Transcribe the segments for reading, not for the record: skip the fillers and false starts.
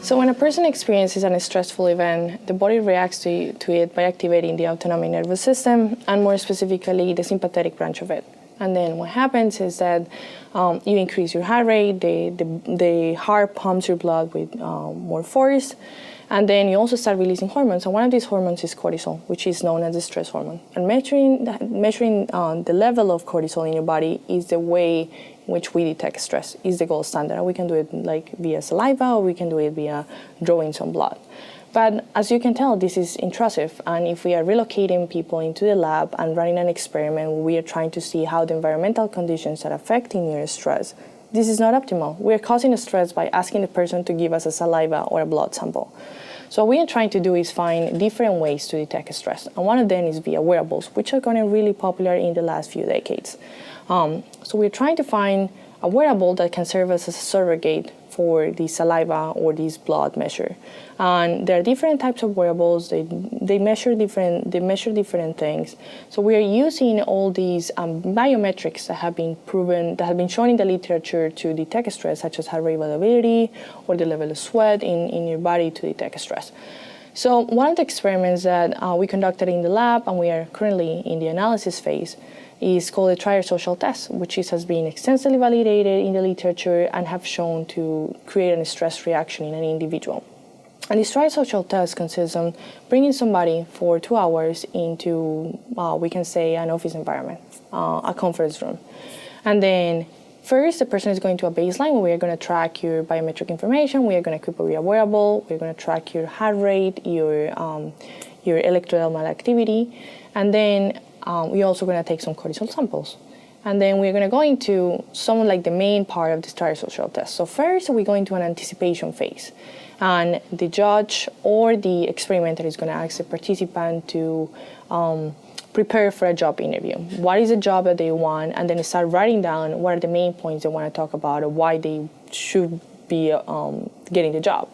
So when a person experiences a stressful event, the body reacts to it by activating the autonomic nervous system, and more specifically, the sympathetic branch of it. And then what happens is that you increase your heart rate, the heart pumps your blood with more force, and then you also start releasing hormones. And one of these hormones is cortisol, which is known as the stress hormone. And measuring the level of cortisol in your body is the way in which we detect stress, is the gold standard. We can do it like via saliva, or we can do it via drawing some blood. But as you can tell, this is intrusive, and if we are relocating people into the lab and running an experiment, we are trying to see how the environmental conditions are affecting your stress. This is not optimal. We are causing stress by asking the person to give us a saliva or a blood sample. So what we are trying to do is find different ways to detect stress, and one of them is via wearables, which are gotten really popular in the last few decades. So we're trying to find a wearable that can serve as a surrogate for the saliva or this blood measure. And there are different types of wearables. They measure different things. So we are using all these biometrics that have been proven, that have been shown in the literature to detect stress, such as heart rate variability or the level of sweat in your body to detect stress. So one of the experiments that we conducted in the lab, and we are currently in the analysis phase, is called a trier-social test, which has been extensively validated in the literature and have shown to create a stress reaction in an individual. And this trier-social test consists of bringing somebody for 2 hours into, we can say, an office environment, a conference room. And then first, the person is going to a baseline where we are going to track your biometric information. We are going to equip a wearable. We're going to track your heart rate, your electrodermal activity, and then we're also going to take some cortisol samples. And then we're going to go into some like the main part of the trier-social test. So first, we go into an anticipation phase. And the judge or the experimenter is going to ask the participant to prepare for a job interview. What is the job that they want? And then start writing down what are the main points they want to talk about or why they should be getting the job.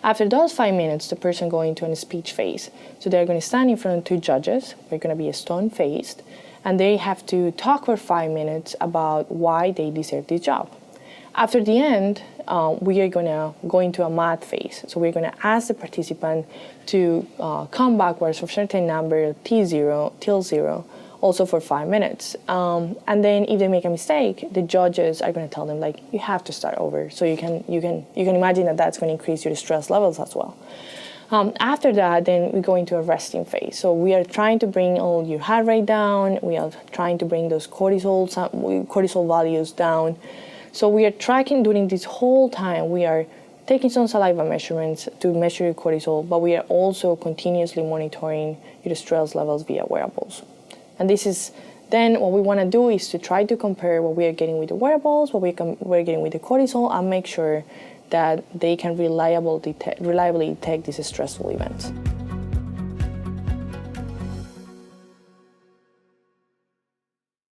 After those 5 minutes, the person goes into a speech phase. So they're going to stand in front of 2 judges. They're going to be stone-faced, and they have to talk for 5 minutes about why they deserve this job. After the end, we are going to go into a math phase. So we're going to ask the participant to come backwards for a certain number, T0, till 0, also for 5 minutes. And then if they make a mistake, the judges are going to tell them, like, you have to start over. So you can imagine that that's going to increase your stress levels as well. After that, then we go into a resting phase. So we are trying to bring all your heart rate down. We are trying to bring those cortisol values down. So we are tracking during this whole time. We are taking some saliva measurements to measure your cortisol, but we are also continuously monitoring your stress levels via wearables. And this is then what we want to do is to try to compare what we are getting with the wearables, what we're getting with the cortisol, and make sure that they can reliably detect these stressful events.